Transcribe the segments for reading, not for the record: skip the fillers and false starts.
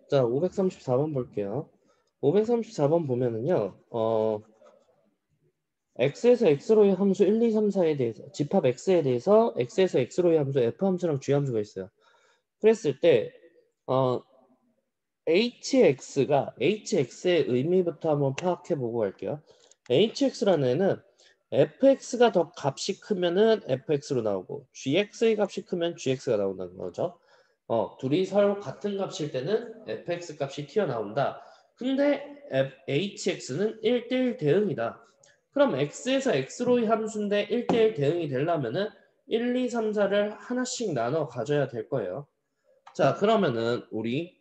자, 534번 볼게요. 534번 보면은요, x에서 x로의 함수 1, 2, 3, 4에 대해서, 집합 x에 대해서 x에서 x로의 함수 f 함수랑 g 함수가 있어요. 그랬을 때, hx의 의미부터 한번 파악해보고 갈게요. hx라는 애는 fx가 더 값이 크면은 fx로 나오고, gx의 값이 크면 gx가 나온다는 거죠. 둘이 서로 같은 값일 때는 fx 값이 튀어나온다. 근데 hx는 1대1 대응이다. 그럼 x에서 x로의 함수인데 1대1 대응이 되려면은 1, 2, 3, 4를 하나씩 나눠 가져야 될 거예요. 자, 그러면은 우리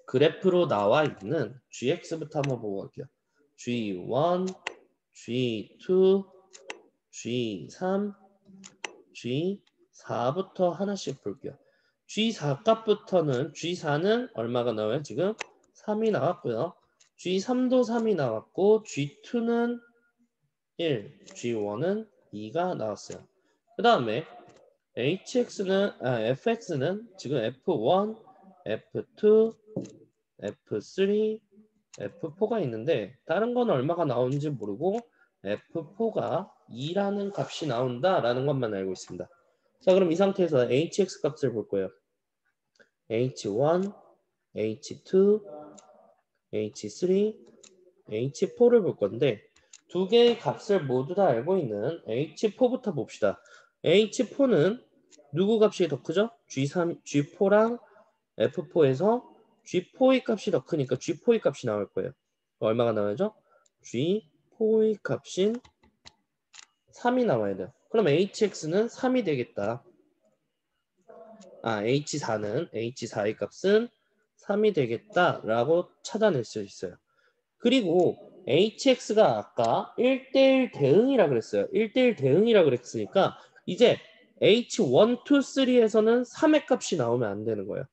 그래프로 나와 있는 gx부터 한번 보고 갈게요. g1, g2, g3, g4부터 하나씩 볼게요. G4 값부터는 G4는 얼마가 나와요? 지금 3이 나왔고요. G3도 3이 나왔고 G2는 1, G1은 2가 나왔어요. 그 다음에 fx는 지금 F1, F2, F3, F4가 있는데 다른 건 얼마가 나오는지 모르고 F4가 2라는 값이 나온다라는 것만 알고 있습니다. 자, 그럼 이 상태에서 hx 값을 볼 거예요. h1, h2, h3, h4를 볼 건데 두 개의 값을 모두 다 알고 있는 h4부터 봅시다. h4는 누구 값이 더 크죠? G3, G4랑 F4에서 G4의 값이 더 크니까 G4의 값이 나올 거예요. 얼마가 나와야죠? G4의 값인 3이 나와야 돼요. 그럼 HX는 3이 되겠다. H4의 값은 3이 되겠다라고 찾아낼 수 있어요. 그리고 HX가 아까 1대1 대응이라 그랬어요. 1대1 대응이라 그랬으니까 이제 H1, 2, 3에서는 3의 값이 나오면 안 되는 거예요.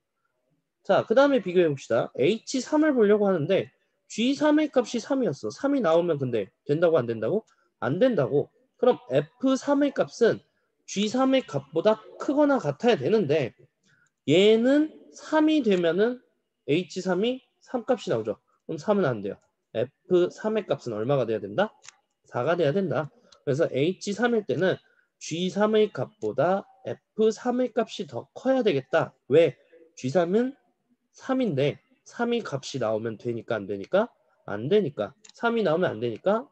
자, 그 다음에 비교해 봅시다. H3을 보려고 하는데 G3의 값이 3이었어. 3이 나오면 근데 된다고 안 된다고? 안 된다고. 그럼 F3의 값은 G3의 값보다 크거나 같아야 되는데 얘는 3이 되면은 H3이 3값이 나오죠. 그럼 3은 안 돼요. F3의 값은 얼마가 돼야 된다? 4가 돼야 된다. 그래서 H3일 때는 G3의 값보다 F3의 값이 더 커야 되겠다. 왜? G3은 3인데 3이 값이 나오면 되니까 안 되니까? 안 되니까. 3이 나오면 안 되니까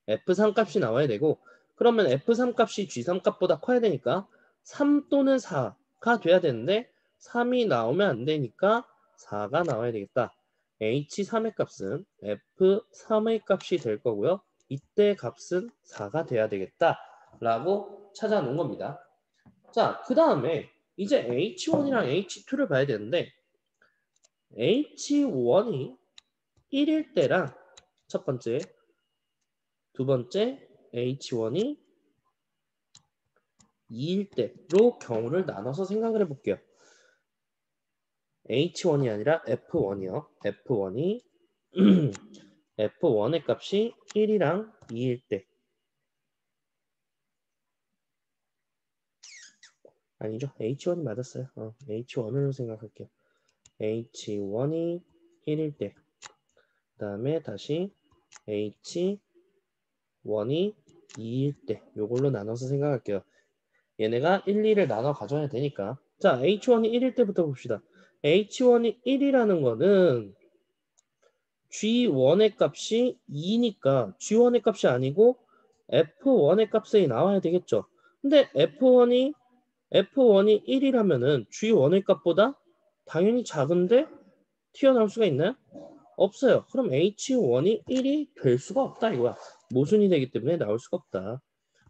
F3 값이 나와야 되고 그러면 F3 값이 G3 값보다 커야 되니까 3 또는 4가 돼야 되는데 3이 나오면 안 되니까 4가 나와야 되겠다. H3의 값은 F3의 값이 될 거고요. 이때 값은 4가 돼야 되겠다. 라고 찾아놓은 겁니다. 자, 그 다음에 이제 H1이랑 H2를 봐야 되는데 H1이 1일 때랑 첫 번째, 두 번째 H1이 2일 때로 경우를 나눠서 생각을 해볼게요. H1이 아니라 F1이요. F1이 F1의 값이 1이랑 2일 때 아니죠. H1이 맞았어요. H1으로 생각할게요. H1이 1일 때 그 다음에 다시 H1이 2일 때 요걸로 나눠서 생각할게요. 얘네가 1, 2를 나눠 가져야 되니까 자, H1이 1일 때부터 봅시다. H1이 1이라는 거는 G1의 값이 2니까 G1의 값이 아니고 F1의 값이 나와야 되겠죠. 근데 F1이 1이라면은 G1의 값보다 당연히 작은데 튀어나올 수가 있나요? 없어요. 그럼 H1이 1이 될 수가 없다 이거야. 모순이 되기 때문에 나올 수가 없다.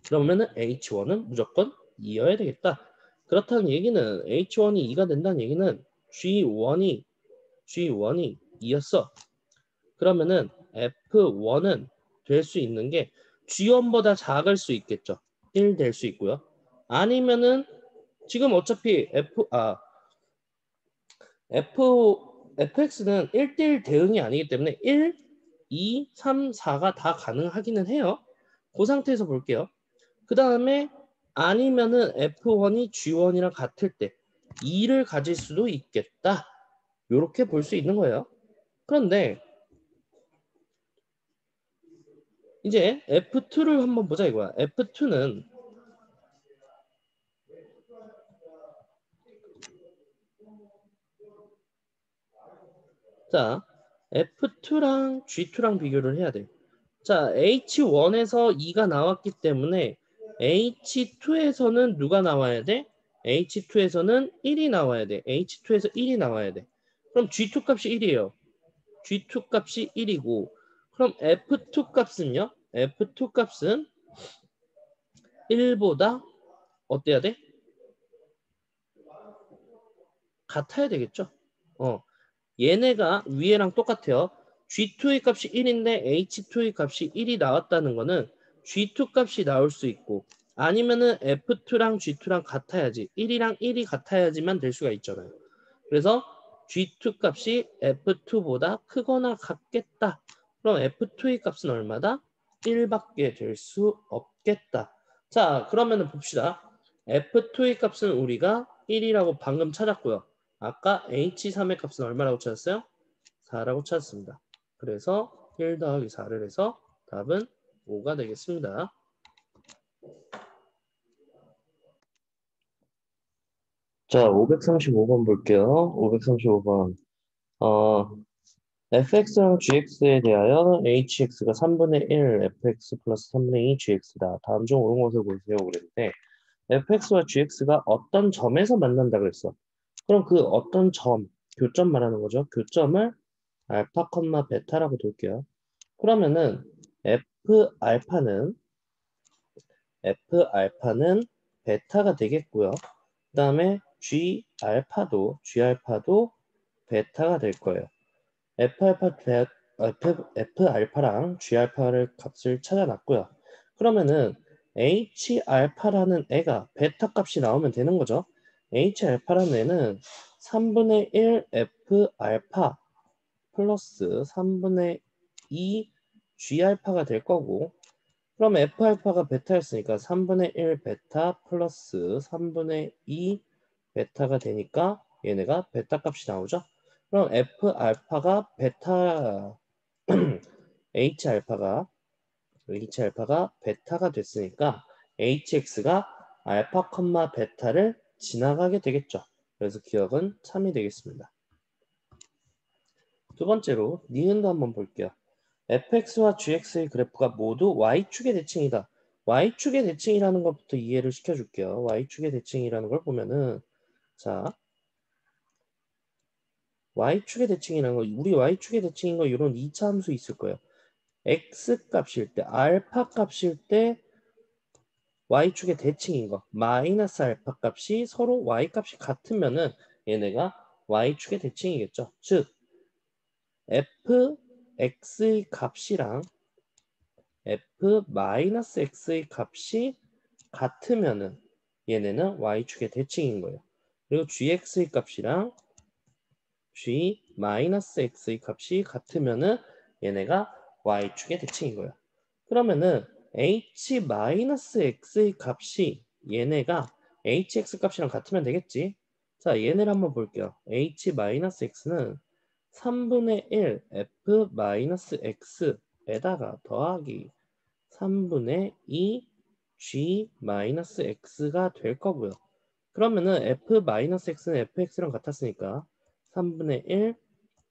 그러면은 H1은 무조건 2여야 되겠다. 그렇다는 얘기는 H1이 2가 된다는 얘기는 G1이 2였어. 그러면은 F1은 될 수 있는 게 G1보다 작을 수 있겠죠. 1 될 수 있고요. 아니면은 지금 어차피 fx는 1대1 대응이 아니기 때문에 1, 2, 3, 4가 다 가능하기는 해요. 그 상태에서 볼게요. 그 다음에 아니면은 F1이 G1이랑 같을 때 2를 가질 수도 있겠다 이렇게 볼 수 있는 거예요. 그런데 이제 F2를 한번 보자 이거야. F2는 자, F2랑 G2랑 비교를 해야 돼. 자, H1에서 2가 나왔기 때문에 H2에서는 누가 나와야 돼? H2에서는 1이 나와야 돼. H2에서 1이 나와야 돼. 그럼 G2 값이 1이에요. G2 값이 1이고 그럼 F2 값은요? F2 값은 1보다 어때야 돼? 같아야 되겠죠? 얘네가 위에랑 똑같아요. G2의 값이 1인데 H2의 값이 1이 나왔다는 거는 G2 값이 나올 수 있고 아니면은 F2랑 G2랑 같아야지 1이랑 1이 같아야지만 될 수가 있잖아요. 그래서 G2 값이 F2보다 크거나 같겠다. 그럼 F2의 값은 얼마다? 1밖에 될 수 없겠다. 자, 그러면은 봅시다. F2의 값은 우리가 1이라고 방금 찾았고요. 아까 H3의 값은 얼마라고 찾았어요? 4라고 찾았습니다. 그래서 1 더하기 4를 해서 답은 5가 되겠습니다. 자, 535번 볼게요. 535번. fx랑 gx에 대하여 hx가 3분의 1 fx 플러스 3분의 2 gx다. 다음 중 옳은 것을 보세요. 그랬는데 fx와 gx가 어떤 점에서 만난다 그랬어. 그럼 그 어떤 점, 교점 말하는 거죠. 교점을 알파, 베타라고 둘게요. 그러면은 F 알파는 베타가 되겠고요. 그 다음에 G 알파도 베타가 될 거예요. F 알파랑 G 알파를 값을 찾아놨고요. 그러면은 H 알파라는 애가 베타 값이 나오면 되는 거죠. H 알파라는 애는 3분의 1 F 알파 플러스 3분의 2 G 알파가 될 거고 그럼 F 알파가 베타였으니까 3분의 1 베타 플러스 3분의 2 베타가 되니까 얘네가 베타 값이 나오죠. 그럼 F 알파가 베타 H 알파가 베타가 됐으니까 HX가 알파, 베타를 지나가게 되겠죠. 그래서 기억은 3이 되겠습니다. 두 번째로 니은도 한번 볼게요. fx와 gx의 그래프가 모두 y축의 대칭이다. y축의 대칭이라는 것부터 이해를 시켜줄게요. y축의 대칭이라는 걸 보면은 자 y축의 대칭이라는 거 우리 y축의 대칭인 거 이런 2차 함수 있을 거예요. x 값일 때 알파 값일 때 y축의 대칭인 거 마이너스 알파 값이 서로 y 값이 같으면은 얘네가 y축의 대칭이겠죠. 즉 fx의 값이랑 f-x의 값이 같으면은 얘네는 y축의 대칭인 거예요. 그리고 gx의 값이랑 g-x의 값이 같으면은 얘네가 y축의 대칭인 거예요. 그러면은 h-x의 값이 얘네가 hx 값이랑 같으면 되겠지. 자, 얘네를 한번 볼게요. h-x는 3분의 1 f-x에다가 더하기 3분의 2 g-x가 될 거고요. 그러면은 f-x는 fx랑 같았으니까 3분의 1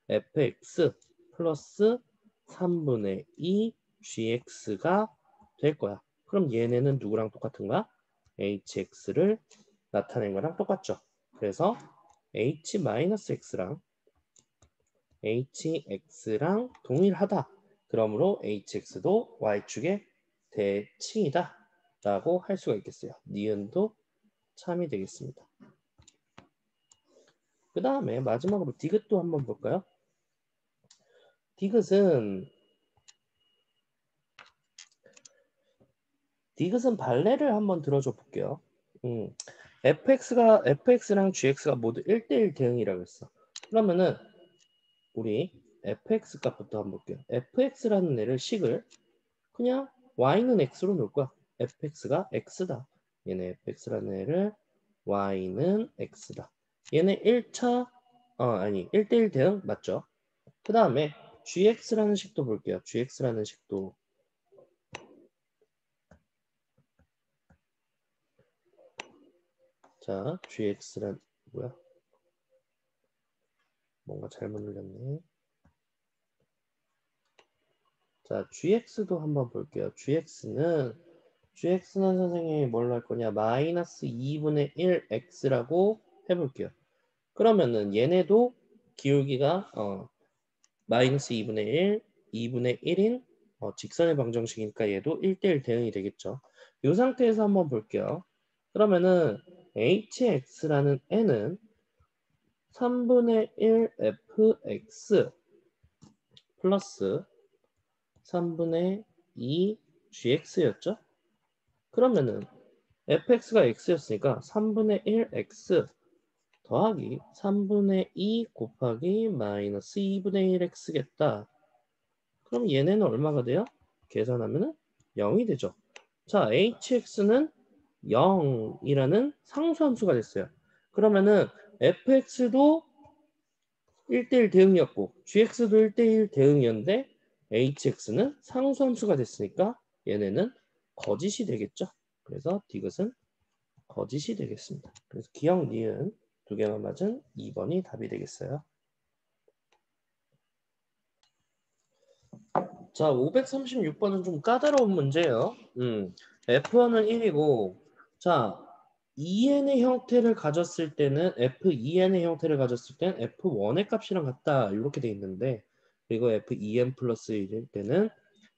fx 플러스 3분의 2 gx가 될 거야. 그럼 얘네는 누구랑 똑같은가? hx를 나타낸 거랑 똑같죠. 그래서 h-x랑 hx랑 동일하다. 그러므로 hx도 y축의 대칭이다. 라고 할 수가 있겠어요. 니은도 참이 되겠습니다. 그 다음에 마지막으로 디귿도 한번 볼까요? 디귿은 발레를 한번 들어줘 볼게요. fx랑 gx가 모두 1대1 대응이라고 했어. 그러면은 우리 fx 값부터 한번 볼게요. fx라는 애를 식을 그냥 y는 x로 놓을 거야. fx가 x다. 얘네 fx라는 애를 y는 x다. 얘네 1차 아니 1대1 대응 맞죠? 그 다음에 gx라는 식도 볼게요. gx라는 식도 자 gx란 뭐야? 뭔가 잘못 눌렸네. 자 gx도 한번 볼게요. gx는 선생님이 뭘로 할 거냐? 마이너스 2분의 1 x라고 해볼게요. 그러면은 얘네도 기울기가 마이너스 2분의 1, 2분의 1인 직선의 방정식이니까 얘도 1대1 대응이 되겠죠. 이 상태에서 한번 볼게요. 그러면은 hx라는 n은 3분의 1 fx 플러스 3분의 2 gx였죠? 그러면은 fx가 x였으니까 3분의 1 x 더하기 3분의 2 곱하기 마이너스 2분의 1 x겠다. 그럼 얘네는 얼마가 돼요? 계산하면은 0이 되죠. 자, hx는 0이라는 상수함수가 됐어요. 그러면은 fx도 1대1 대응이었고 gx도 1대1 대응이었는데 hx는 상수함수가 됐으니까 얘네는 거짓이 되겠죠. 그래서 디귿은 거짓이 되겠습니다. 그래서 기억, 니은 두 개만 맞은 2번이 답이 되겠어요. 자, 536번은 좀 까다로운 문제예요. F1은 1이고, 자, 2n의 형태를 가졌을 때는 F2n의 형태를 가졌을 때는 F1의 값이랑 같다 이렇게 돼 있는데, 그리고 F2n 플러스 1일 때는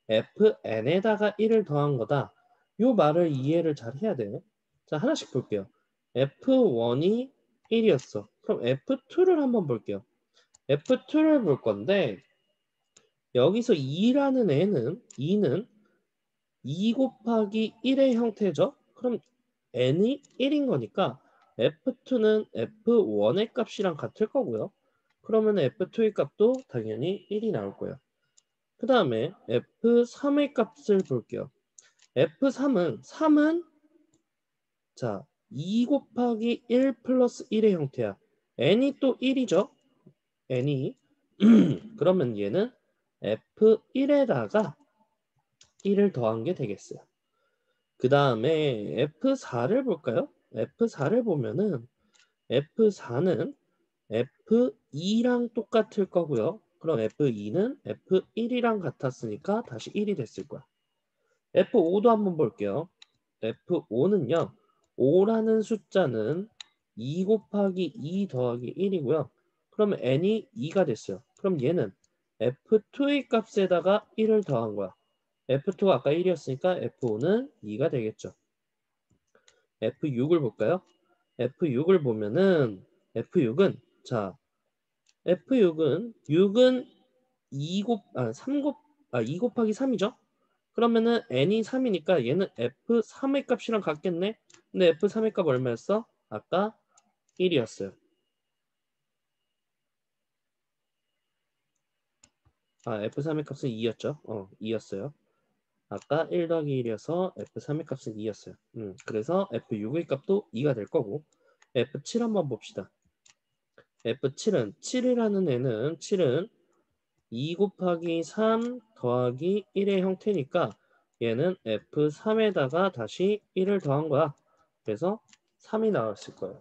Fn에다가 1을 더한 거다. 요 말을 이해를 잘 해야 돼요. 자, 하나씩 볼게요. F1이 1이었어. 그럼 F2를 한번 볼게요. F2를 볼 건데, 여기서 2라는 애는 2는 2 곱하기 1의 형태죠. 그럼 n이 1인 거니까 F2는 F1의 값이랑 같을 거고요. 그러면 F2의 값도 당연히 1이 나올 거예요. 그 다음에 F3의 값을 볼게요. F3은 자, 2 곱하기 1 플러스 1의 형태야. n이 또 1이죠. n이 그러면 얘는 F1에다가 1을 더한 게 되겠어요. 그 다음에 F4를 볼까요? F4를 보면은 F4는 F2랑 똑같을 거고요. 그럼 F2는 F1이랑 같았으니까 다시 1이 됐을 거야. F5도 한번 볼게요. F5는요. 5라는 숫자는 2 곱하기 2 더하기 1이고요. 그러면 n이 2가 됐어요. 그럼 얘는 F2의 값에다가 1을 더한 거야. F2가 아까 1이었으니까 F5는 2가 되겠죠. F6을 볼까요? F6을 보면은 F6은 자 F6은 6은 2 곱하기 3이죠? 그러면은 n이 3이니까 얘는 F3의 값이랑 같겠네? 근데 F3의 값 얼마였어? 아까 1이었어요. F3의 값은 2였죠? 2였어요. 아까 1 더하기 1이어서 F3의 값은 2였어요. 그래서 F6의 값도 2가 될 거고 F7 한번 봅시다. F7은 7이라는 애는 7은 2 곱하기 3 더하기 1의 형태니까 얘는 F3에다가 다시 1을 더한 거야. 그래서 3이 나왔을 거예요.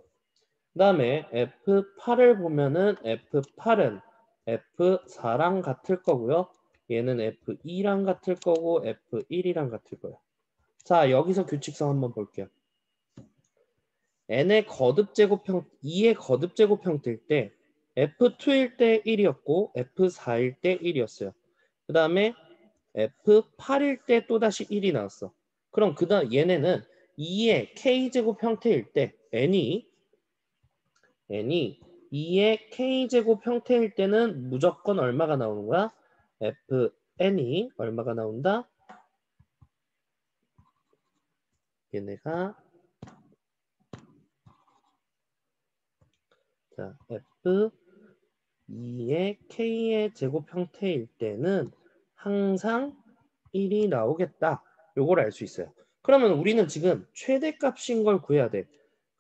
그 다음에 F8을 보면은 F8은 F4랑 같을 거고요. 얘는 F2랑 같을 거고 F1이랑 같을 거예요. 자, 여기서 규칙성 한번 볼게요. n의 거듭제곱형 2의 거듭제곱 형태일 때 F2일 때 1이었고 F4일 때 1이었어요. 그 다음에 F8일 때 또다시 1이 나왔어. 그럼 그 다음 얘네는 2의 K제곱 형태일 때 n이 2의 K제곱 형태일 때는 무조건 얼마가 나오는 거야? Fn이 얼마가 나온다? 얘네가 자 F2의 K의 제곱 형태일 때는 항상 1이 나오겠다. 요걸 알 수 있어요. 그러면 우리는 지금 최대값인 걸 구해야 돼.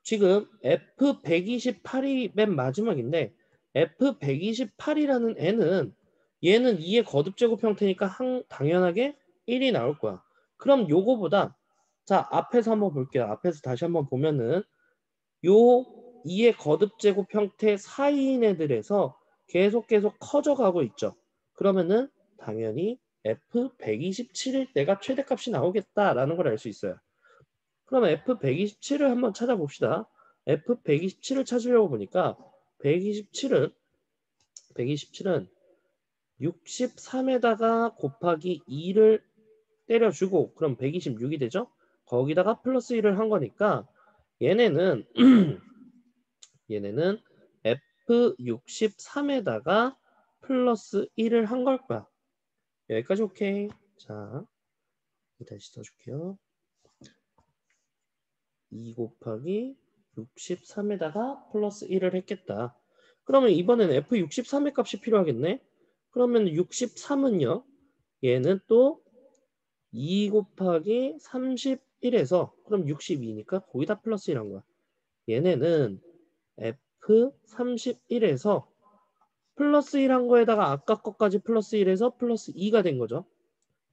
지금 F128이 맨 마지막인데 F128이라는 애는 얘는 2의 거듭제곱 형태니까 당연하게 1이 나올 거야. 그럼 요거보다 자 앞에서 한번 볼게요. 앞에서 다시 한번 보면은 요 2의 거듭제곱 형태 사이인 애들에서 계속 커져가고 있죠. 그러면은 당연히 F127일 때가 최대값이 나오겠다라는 걸 알 수 있어요. 그럼 F127을 한번 찾아봅시다. F127을 찾으려고 보니까 127은 63에다가 곱하기 2를 때려주고 그럼 126이 되죠? 거기다가 플러스 1을 한 거니까 얘네는 얘네는 F63에다가 플러스 1을 한 걸 거야. 여기까지 오케이. 자, 다시 써줄게요. 2 곱하기 63에다가 플러스 1을 했겠다. 그러면 이번에는 F63의 값이 필요하겠네. 그러면 63은요. 얘는 또 2 곱하기 31에서 그럼 62니까 거기다 플러스 1한 거야. 얘네는 F31에서 플러스 1한 거에다가 아까 것까지 플러스 1에서 플러스 2가 된 거죠.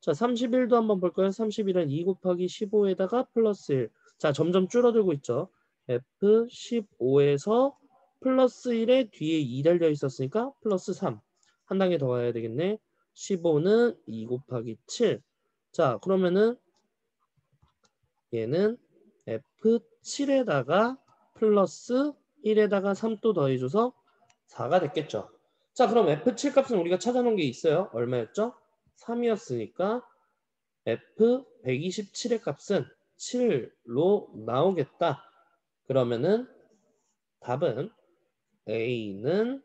자, 31도 한번 볼까요? 31은 2 곱하기 15에다가 플러스 1. 자, 점점 줄어들고 있죠. F15에서 플러스 1에 뒤에 2 달려 있었으니까 플러스 3. 한 단계 더 가야 되겠네. 15는 2 곱하기 7. 자, 그러면은 얘는 F7에다가 플러스 1에다가 3 또 더해줘서 4가 됐겠죠. 자, 그럼 F7 값은 우리가 찾아놓은 게 있어요. 얼마였죠? 3이었으니까 F127의 값은 7로 나오겠다. 그러면은 답은 A는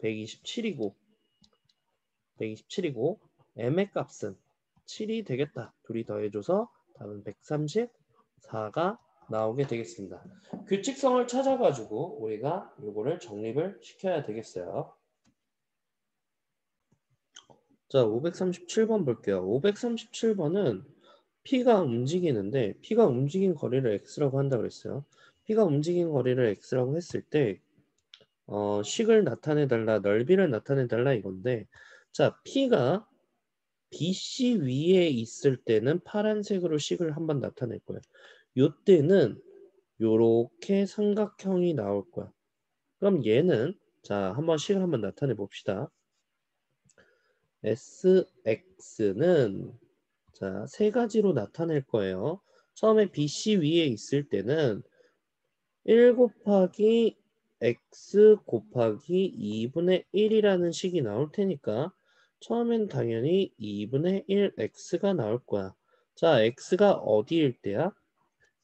127이고 M의 값은 7이 되겠다. 둘이 더해줘서 답은 134가 나오게 되겠습니다. 규칙성을 찾아가지고 우리가 이거를 정립을 시켜야 되겠어요. 자, 537번 볼게요. 537번은 P가 움직이는데 P가 움직인 거리를 X라고 한다 그랬어요. P가 움직인 거리를 X라고 했을 때 식을 나타내달라, 넓이를 나타내달라 이건데 자, P가 BC 위에 있을 때는 파란색으로 식을 한번 나타낼 거예요. 요때는 요렇게 삼각형이 나올 거야. 그럼 얘는 자, 한번 식을 한번 나타내 봅시다. SX는 자, 세 가지로 나타낼 거예요. 처음에 BC 위에 있을 때는 1 곱하기 X 곱하기 2분의 1이라는 식이 나올 테니까 처음엔 당연히 2분의 1 X가 나올 거야. 자, X가 어디일 때야?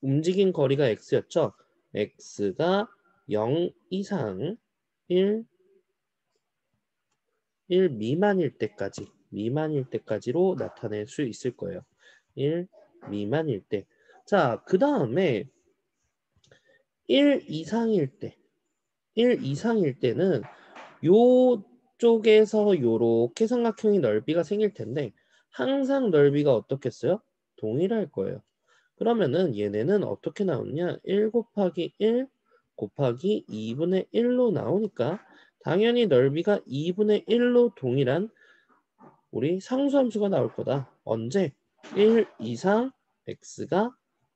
움직인 거리가 X였죠? X가 0 이상 1 미만일 때까지로 나타낼 수 있을 거예요. 1 미만일 때. 자, 그 다음에 1 이상일 때는 요쪽에서 요렇게 삼각형이 넓이가 생길 텐데 항상 넓이가 어떻겠어요? 동일할 거예요. 그러면은 얘네는 어떻게 나오냐? 1 곱하기 1 곱하기 2분의 1로 나오니까 당연히 넓이가 2분의 1로 동일한 우리 상수함수가 나올 거다. 언제? 1 이상 x가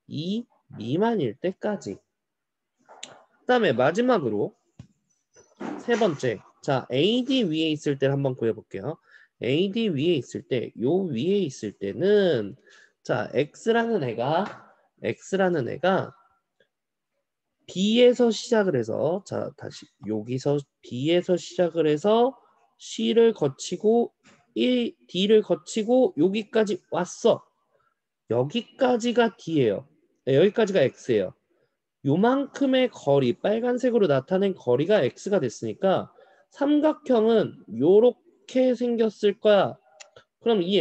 2 미만일 때까지. 그 다음에 마지막으로 세 번째. 자, AD 위에 있을 때를 한번 구해볼게요. AD 위에 있을 때, 요 위에 있을 때는 자, X라는 애가 B에서 시작을 해서 자, 다시 여기서 B에서 시작을 해서 C를 거치고 D를 거치고 여기까지 왔어. 여기까지가 D예요. 네, 여기까지가 X예요. 요만큼의 거리, 빨간색으로 나타낸 거리가 X가 됐으니까 삼각형은 요렇게 생겼을 거야. 그럼 이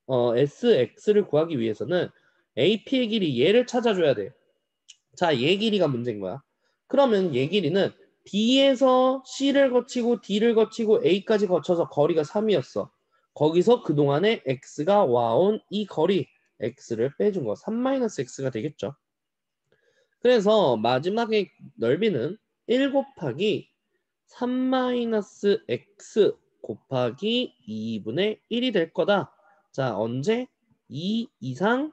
SX를 구하기 위해서는 AP의 길이 얘를 찾아줘야 돼. 자, 얘 길이가 문제인 거야. 그러면 얘 길이는 B에서 C를 거치고 D를 거치고 A까지 거쳐서 거리가 3이었어. 거기서 그동안에 X가 와온 이 거리 X를 빼준 거 3-X가 되겠죠. 그래서 마지막에 넓이는 1 곱하기 3-x 곱하기 2분의 1이 될 거다. 자, 언제? 2 이상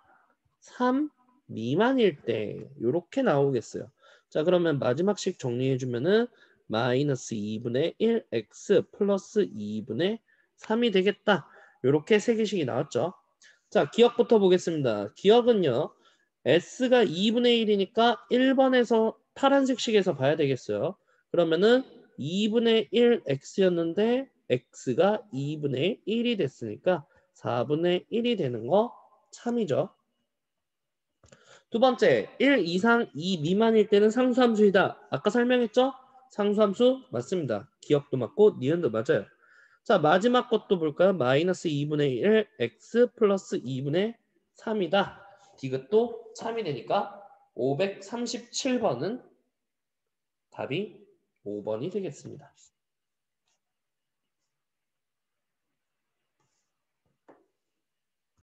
3 미만일 때 이렇게 나오겠어요. 자, 그러면 마지막식 정리해주면은 마이너스 2분의 1x 플러스 2분의 3이 되겠다. 이렇게 세 개식이 나왔죠. 자, 기억부터 보겠습니다. 기억은요. s가 2분의 1이니까 1번에서 파란색 식에서 봐야 되겠어요. 그러면은 2분의 1x였는데 x가 2분의 1이 됐으니까 4분의 1이 되는 거 참이죠. 두 번째, 1 이상 2 미만일 때는 상수함수이다. 아까 설명했죠? 상수함수 맞습니다. 기억도 맞고 니은도 맞아요. 자, 마지막 것도 볼까요? 마이너스 2분의 1 x 플러스 2분의 3이다. 디귿도 참이 되니까 537번은 답이 5번이 되겠습니다.